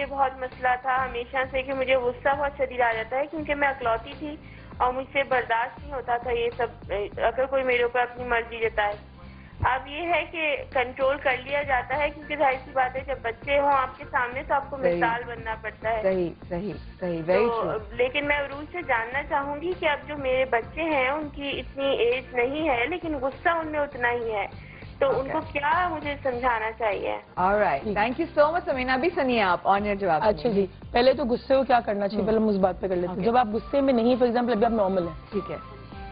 یہ بہت مسئلہ تھا ہمیشہ سے کہ مجھے غصہ بہت شدید آ جاتا ہے کیونکہ میں اکلوتی تھی اور مجھ سے برداشت نہیں ہوتا تھا یہ سب اگر کوئی میرے اوپر اپنی مرضی دیتا ہے. اب یہ ہے کہ کنٹرول کر لیا جاتا ہے کیونکہ ظاہر سی بات ہے جب بچے ہوں آپ کے سامنے تو آپ کو مثال بننا پڑتا ہے. صحیح صحیح صحیح ویری ٹرو. لیکن میں عروج سے جاننا چاہوں گی کہ اب جو میرے بچے ہیں ان کی اتنی ایج نہیں ہے لیکن غصہ ان میں اتنا ہی ہے تو ان کو کیا مجھے سمجھانا چاہیے. آلرائٹ تھینک یو سو مچ سمینا. ابھی سنیے آپ آن ایئر جواب. اچھا جی پہلے تو غصے کو کیا کرنا چاہیے پہلے ہم اس بات پہ کر لیتے ہیں. جب آپ غصے میں نہیں فار ایگزامپل ابھی آپ نارمل ہیں ٹھیک ہے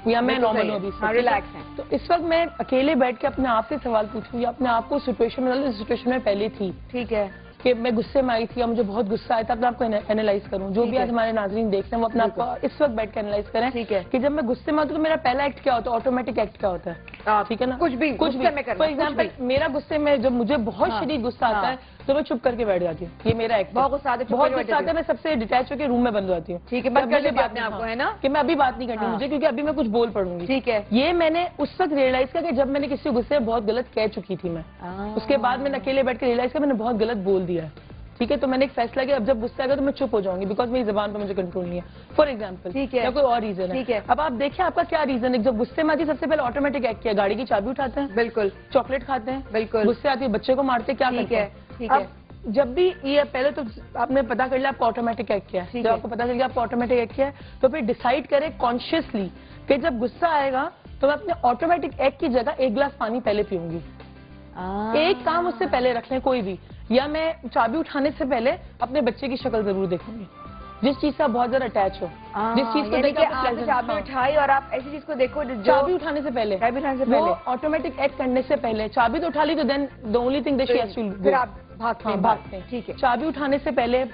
یا میں نارمل ہوں ابھی ریلیکس ہیں تو اس وقت میں اکیلے بیٹھ کے اپنے آپ سے سوال پوچھوں یا اپنے آپ کو سچویشن میں پہلے تھی ٹھیک ہے کہ میں غصے میں آئی تھی یا مجھے بہت غصہ آیا تھا. اپنے آپ کو اینالائز کروں جو بھی آج ہمارے ناظرین دیکھتے ہیں وہ اپنے آپ کو اس وقت بیٹھ کے اینالائز کریں کہ جب میں غصے میں آتا ہوں تو میرا پہلا ایکٹ کیا ہوتا ہے آٹومیٹک ایکٹ کیا ہوتا ہے. ٹھیک ہے نا کچھ بھی فار ایگزامپل میرا غصے میں جب مجھے بہت شدید غصہ آتا ہے تو میں چپ کر کے بیٹھ جاتی ہوں. یہ میرا ایکٹ بہت غصہ آتا ہے میں سب سے ڈیٹیچ ہو کے روم میں بند ہو جاتی ہوں. ٹھیک ہے بند کر لیتے اپنے آپ کو ہے نا کہ میں ابھی بات نہیں کرتی مجھے کیونکہ ابھی میں کچھ بول پڑوں گی. ٹھیک ہے یہ میں نے اس وقت ریئلائز کیا کہ جب میں نے کسی غصے میں بہت غلط کہہ چکی تھی میں اس کے بعد میں نے اکیلے بیٹھ کے ریئلائز کیا میں نے بہت غلط بول دیا ہے. ٹھیک ہے تو میں نے ایک فیصلہ کیا اب جب غصہ آئے گا تو میں چپ ہو جاؤں گی بیکاز میری زبان پہ مجھے کنٹرول نہیں ہے فار ایگزامپل یا کوئی اور ریزن ہے. اب آپ دیکھیں آپ کا کیا ریزن ہے. جب غصے میں آتی سب سے پہلے آٹومیٹک ایکٹ کیا گاڑی کی چابی اٹھاتے ہیں بالکل چاکلیٹ کھاتے ہیں بالکل غصے آتی ہے بچے کو مارتے کیا کرتے ہیں. اب جب بھی یہ پہلے تو آپ نے پتا کر لیا آپ کو آٹومیٹک ایکٹ کیا ہے. جب آپ کو پتا چل گیا آپ کو آٹومیٹک ایکٹ کیا ہے تو پھر ڈیسائیڈ کریں کانشیسلی کہ جب غصہ آئے گا تو میں اپنے آٹومیٹک ایکٹ کی جگہ ایک گلاس پانی پہلے پیوں گی. ایک کام اس سے پہلے رکھ لیں کوئی بھی یا میں چابی اٹھانے سے پہلے اپنے بچے کی شکل ضرور دیکھوں گی جس چیز سے آپ بہت زیادہ اٹیچ ہو جس چیز کو چابی اٹھائی اور آپ ایسی چیز کو دیکھو چابی اٹھانے سے پہلے آٹومیٹک ایکٹ کرنے سے پہلے چابی تو اٹھا لی تو then the only thing that she has to do بھاگتے ہیں. ٹھیک ہے چابی اٹھانے سے پہلے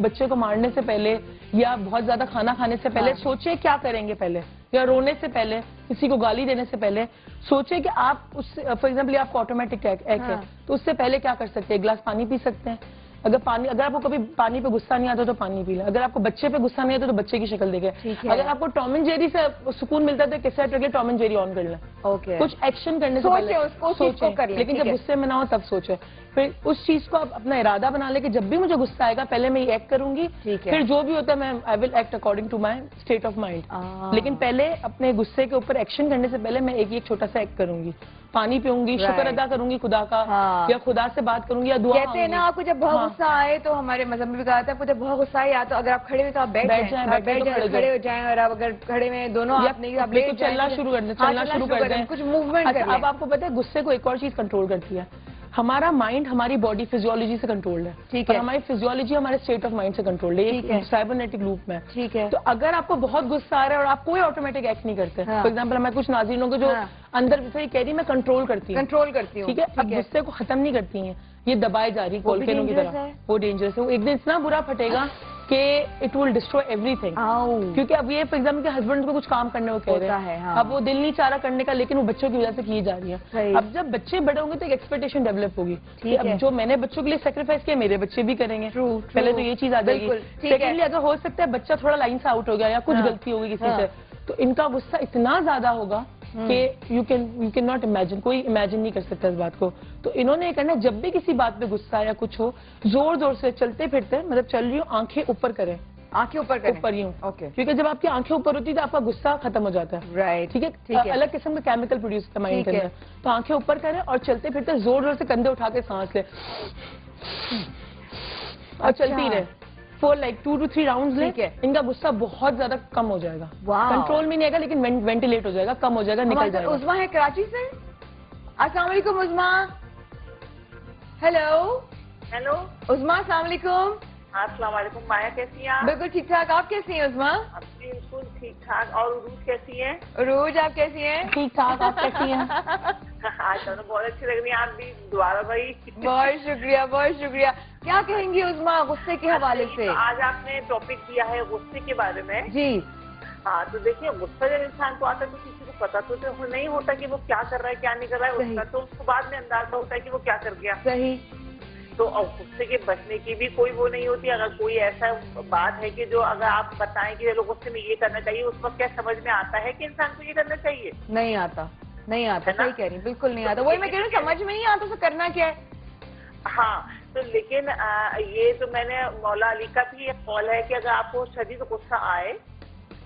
بچے کو مارنے سے پہلے یا بہت زیادہ کھانا کھانے سے پہلے سوچے کیا کریں گے پہلے یا رونے سے پہلے کسی کو گالی دینے سے پہلے سوچے کہ آپ اس فار ایگزامپل آپ کو آٹومیٹک ایکٹ ہے تو اس سے پہلے کیا کر سکتے ہیں. ایک گلاس پانی پی سکتے ہیں. اگر آپ کو کبھی پانی پہ غصہ نہیں آتا تو پانی پی لیں. اگر آپ کو بچے پہ غصہ نہیں آتا تو بچے کی شکل دیکھیں. اگر آپ کو ٹام اینڈ جیری سے سکون ملتا ہے تو کیسے رکھ لیں ٹام اینڈ جیری آن کر لیں. کچھ ایکشن کرنے سے پہلے سوچیں لیکن جب غصے میں نہ ہو تب سوچیں. پھر اس چیز کو آپ اپنا ارادہ بنا لیں کہ جب بھی مجھے غصہ آئے گا پہلے میں یہ ایکٹ کروں گی پھر جو بھی ہوتا ہے میں I will act according to my state of mind. لیکن پہلے اپنے غصے کے اوپر ایکشن کرنے سے پہلے میں ایک چھوٹا سا ایکٹ کروں گی. پانی پیوں گی شکر ادا کروں گی خدا کا یا خدا سے بات کروں گی یا دعا. کہتے ہیں نا آپ کو جب بہت غصہ آئے تو ہمارے مذہب میں بھی کہا جاتا ہے جب بہت غصہ آیا تو اگر آپ کھڑے ہوئے تو آپ بیٹھ جائیں کھڑے ہو جائیں اور آپ اگر کھڑے میں دونوں چلنا شروع کر دیں کچھ موومنٹ. اب آپ کو پتا ہے غصے کو ایک اور چیز کنٹرول کرتی ہے. ہمارا مائنڈ ہماری باڈی فزیولوجی سے کنٹرول ہے. ٹھیک ہے ہماری فزیولوجی ہمارے اسٹیٹ آف مائنڈ سے کنٹرول ہے سائبرنیٹک لوپ میں. ٹھیک ہے تو اگر آپ کو بہت غصہ آ رہا ہے اور آپ کوئی آٹومیٹک ایکٹ نہیں کرتے فار ایگزامپل میں کچھ ناظرینوں کو جو اندر کہہ رہی میں کنٹرول کرتی ہوں ٹھیک ہے اب غصے کو ختم نہیں کرتی ہیں یہ دبائے جا رہی کولکینوں کی طرح وہ ڈینجرس ہے. ایک دن اتنا برا پھٹے گا کہ it will destroy every thing. کیونکہ اب یہ فار ایگزامپل کہ ہسبینڈ کو کچھ کام کرنے کو کہہ رہے ہیں اب وہ دل نہیں چاہ رہا کرنے کا لیکن وہ بچوں کی وجہ سے کی جا رہی ہے. اب جب بچے بڑے ہوں گے تو ایک ایکسپیکٹیشن ڈیولپ ہوگی کہ اب جو میں نے بچوں کے لیے سیکریفائس کیا میرے بچے بھی کریں گے. پہلے تو یہ چیز آ جائے گی. سیکنڈلی اگر ہو سکتا ہے بچہ تھوڑا لائن سے آؤٹ ہو گیا یا کچھ غلطی ہوگی کسی سے تو ان کا غصہ اتنا زیادہ ہوگا کہ یو کین ناٹ امیجن. کوئی امیجن نہیں کر سکتا اس بات کو. تو انہوں نے یہ کرنا جب بھی کسی بات پہ غصہ یا کچھ ہو زور سے چلتے پھرتے مطلب چل رہی ہوں آنکھیں اوپر کریں. آنکھیں اوپر ہی ہوں کیونکہ جب آپ کی آنکھیں اوپر ہوتی ہے تو آپ کا غصہ ختم ہو جاتا ہے. ٹھیک ہے الگ قسم کا کیمیکل پروڈیوس ہوتا ہے مائنڈ کے اندر. تو آنکھیں اوپر کریں اور چلتے پھرتے زور سے کندھے اٹھا کے سانس لیں اور چلتی رہے فور لائک 2 to 3 راؤنڈز لیں. ان کا غصہ بہت زیادہ کم ہو جائے گا. کنٹرول میں نہیں آئے گا لیکن وینٹیلیٹ ہو جائے گا کم ہو جائے گا نکل جائے گا. عظما ہے کراچی سے. السلام علیکم عظما. ہیلو عظما السلام علیکم. السلام علیکم مایا کیسی ہیں آپ؟ بالکل ٹھیک ٹھاک. آپ کیسی ہیں عظما؟ بالکل ٹھیک ٹھاک. اور عروج کیسی ہیں؟ عروج آپ کیسی ہیں؟ ٹھیک ٹھاک. آپ کیسی ہیں؟ آج تو بہت اچھی لگ رہی ہیں آپ بھی. دوبارہ بھائی بہت شکریہ بہت شکریہ. کیا کہیں گی عظما غصے کے حوالے سے؟ آج آپ نے ٹاپک دیا ہے غصے کے بارے میں. جی ہاں تو دیکھیے غصہ جب انسان کو آتا ہے تو کسی کو پتا تو نہیں ہوتا کہ وہ کیا کر رہا ہے کیا نہیں کر رہا ہے. اس کا تو اس کو بعد میں اندازہ ہوتا ہے کہ وہ کیا کر گیا. صحیح. تو غصے کے بچنے کی بھی کوئی وہ نہیں ہوتی. اگر کوئی ایسا بات ہے کہ جو اگر آپ بتائیں کہ لوگ غصے میں یہ کرنا چاہیے اس وقت کیا سمجھ میں آتا ہے کہ انسان کو یہ کرنا چاہیے؟ نہیں آتا صحیح کہہ رہی بالکل نہیں آتا. وہی میں کہہ رہی ہوں سمجھ میں نہیں آتا تو کرنا کیا ہے. ہاں تو لیکن یہ تو میں نے مولا علی کا بھی ایک قول ہے کہ اگر آپ کو شدید غصہ آئے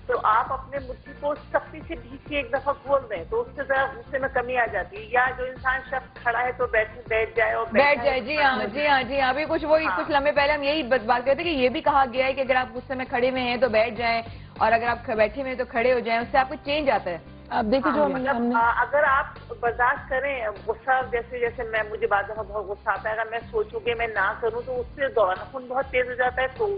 تو آپ اپنے مٹھی کو سختی سے بھیچ کے ایک دفعہ کھول دیں تو اس سے ذرا غصے میں کمی آ جاتی ہے. یا جو انسان شخص کھڑا ہے تو بیٹھ جائے اور بیٹھ جائے. جی ہاں ابھی کچھ کچھ لمحے پہلے ہم یہی بات کرتے کہ یہ بھی کہا گیا ہے کہ اگر آپ غصے میں کھڑے ہوئے ہیں تو بیٹھ جائیں اور اگر آپ بیٹھے ہوئے ہیں تو کھڑے ہو جائیں, اس سے آپ کو چینج آتا ہے. آپ دیکھیں جو اگر آپ برداشت کریں غصہ, جیسے مجھے بعض دفعہ بہت غصہ آتا ہے, اگر میں سوچوں کہ میں نہ کروں تو اس سے دوران خون بہت تیز ہو جاتا ہے تو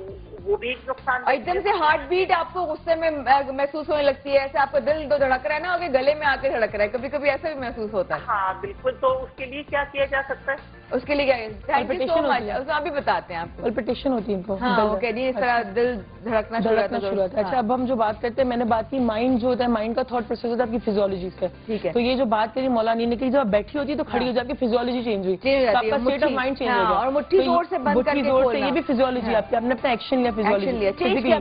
وہ بھی ایک نقصان. ایک دم سے ہارٹ بیٹ آپ کو غصے میں محسوس ہونے لگتی ہے, ایسے آپ کا دل تو دھڑک رہا ہے نا, گلے میں آ کے دھڑک رہا ہے, کبھی کبھی ایسا بھی محسوس ہوتا ہے. ہاں بالکل. تو اس کے لیے کیا کیا جا سکتا ہے؟ اس کے لیے کیا ابھی بتاتے ہیں آپ کو. پلپیٹیشن ہوتی ہے ان کو, اس طرح دل دھڑکنا شروع ہوتا ہے. اچھا اب ہم جو بات کرتے ہیں, میں نے بات کی مائنڈ جو ہوتا ہے, مائنڈ کا تھاٹ پروسیس ہوتا ہے آپ کی فزیولوجی سے. ٹھیک ہے. تو یہ جو بات کری مولانا نے کہ جب آپ بیٹھی ہوتی ہے تو کھڑی ہو جاتی ہے, فزیولوجی چینج ہوئی, آپ کا اسٹیٹ آف مائنڈ چینج ہو گیا, اور مٹھی زور سے بند کر کے کھولنا, یہ بھی فزیولوجی آپ نے اپنا ایکشن لیا, فزیولوجی فزیکلی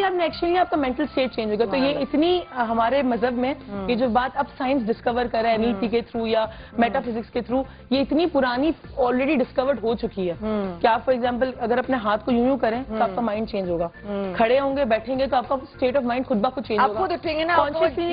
آپ نے ایکشن لیا, آپ کا مینٹل اسٹیٹ چینج ہو گیا. تو یہ اتنی ہمارے مذہب میں یہ جو بات اب سائنس ڈسکور کر رہا ہے این ایل پی کے تھرو یا میٹا فزکس کے تھرو, یہ اتنی پرانی آلریڈی ڈسکورڈ ہو چکی ہے کہ آپ فار ایگزامپل اگر اپنے ہاتھ کو یوں کریں تو آپ کا مائنڈ چینج ہوگا, کھڑے ہوں گے بیٹھیں گے تو آپ کا اسٹیٹ آف مائنڈ خود بخود چینج ہوگا.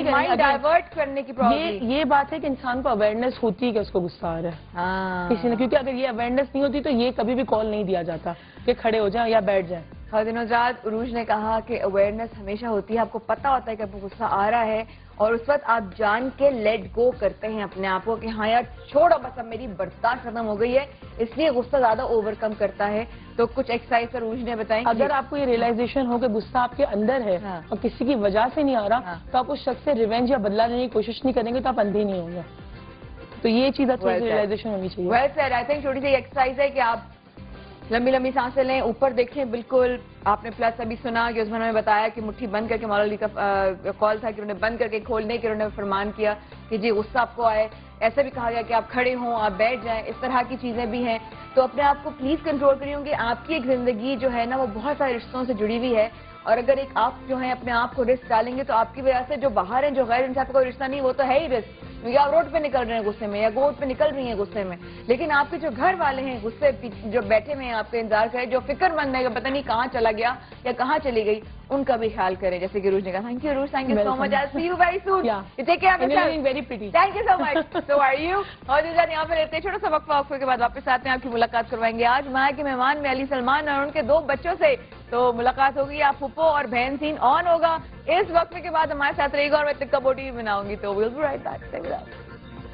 یہ بات ہے کہ انسان کو اویئرنیس ہوتی ہے کہ اس کو غصہ آ رہا ہے کسی نے, کیونکہ اگر یہ اویئرنیس نہیں ہوتی تو یہ کبھی بھی کال نہیں دیا جاتا کہ کھڑے ہو جائیں یا بیٹھ جائیں. خواتین حضرات, عروج نے کہا کہ اویئرنیس ہمیشہ ہوتی ہے, آپ کو پتا ہوتا ہے کہ آپ کو غصہ آ رہا ہے اور اس وقت آپ جان کے لیٹ گو کرتے ہیں اپنے آپ کو کہ ہاں یار چھوڑو بس, اب میری برداشت ختم ہو گئی ہے, اس لیے غصہ زیادہ اوور کم کرتا ہے. تو کچھ ایکسرسائز عروج نے بتائیں. اگر آپ کو یہ ریئلائزیشن ہو کہ غصہ آپ کے اندر ہے اور کسی کی وجہ سے نہیں آ رہا تو آپ اس شخص سے ریونج یا بدلہ لینے کی کوشش نہیں کریں گے تو آپ اندھے نہیں ہوں گے. تو یہ چیز ریئلائزیشن ہونی چاہیے. ویسے آئی تھنک چھوٹی سی ایکسرسائز ہے کہ آپ لمبی لمبی سانسیں لیں, اوپر دیکھیں بالکل. آپ نے پلس ابھی سنا کہ اس میں انہوں نے بتایا کہ مٹھی بند کر کے, مولا علی کا کال تھا کہ انہوں نے بند کر کے کھولنے کے, انہوں نے فرمان کیا کہ جی غصہ آپ کو آئے. ایسا بھی کہا گیا کہ آپ کھڑے ہوں, آپ بیٹھ جائیں, اس طرح کی چیزیں بھی ہیں. تو اپنے آپ کو پلیز کنٹرول کریے, ہوں گے آپ کی ایک زندگی جو ہے نا وہ بہت سارے رشتوں سے جڑی ہوئی ہے, اور اگر ایک آپ جو ہے اپنے آپ کو رسک ڈالیں گے تو آپ کی وجہ سے جو باہر ہیں, جو غیر انسان کا کوئی رشتہ نہیں, وہ تو ہے ہی رسک, کیونکہ آپ روڈ پہ نکل رہے ہیں غصے میں یا روڈ پہ نکل رہی ہیں غصے میں. لیکن آپ کے جو گھر والے ہیں غصے جو بیٹھے ہوئے ہیں آپ کا انتظار کریں, جو فکر مند ہے کہ پتہ نہیں کہاں چلا گیا یا کہاں چلی گئی, ان کا بھی خیال کریں. جیسے کہ عروج نے کہا thank you Urooj, thank you so much, I see you very soon, take care of yourself, very pretty, thank you so much. So are you. اور یہاں پہ رہتے ہیں, چھوٹا سا وقفے کے بعد واپس آتے ہیں, آپ کی ملاقات کروائیں گے. آج ماہ کے مہمان میں علی سلمان اور ان کے 2 بچوں سے تو ملاقات ہوگی. آپ پھپھو اور بہن سین آن ہوگا. اس وقفے کے بعد ہمارے ساتھ رہے گا اور میں ٹکا بوٹی بھی بناؤں گی. تو ویل بی رائٹ بیک.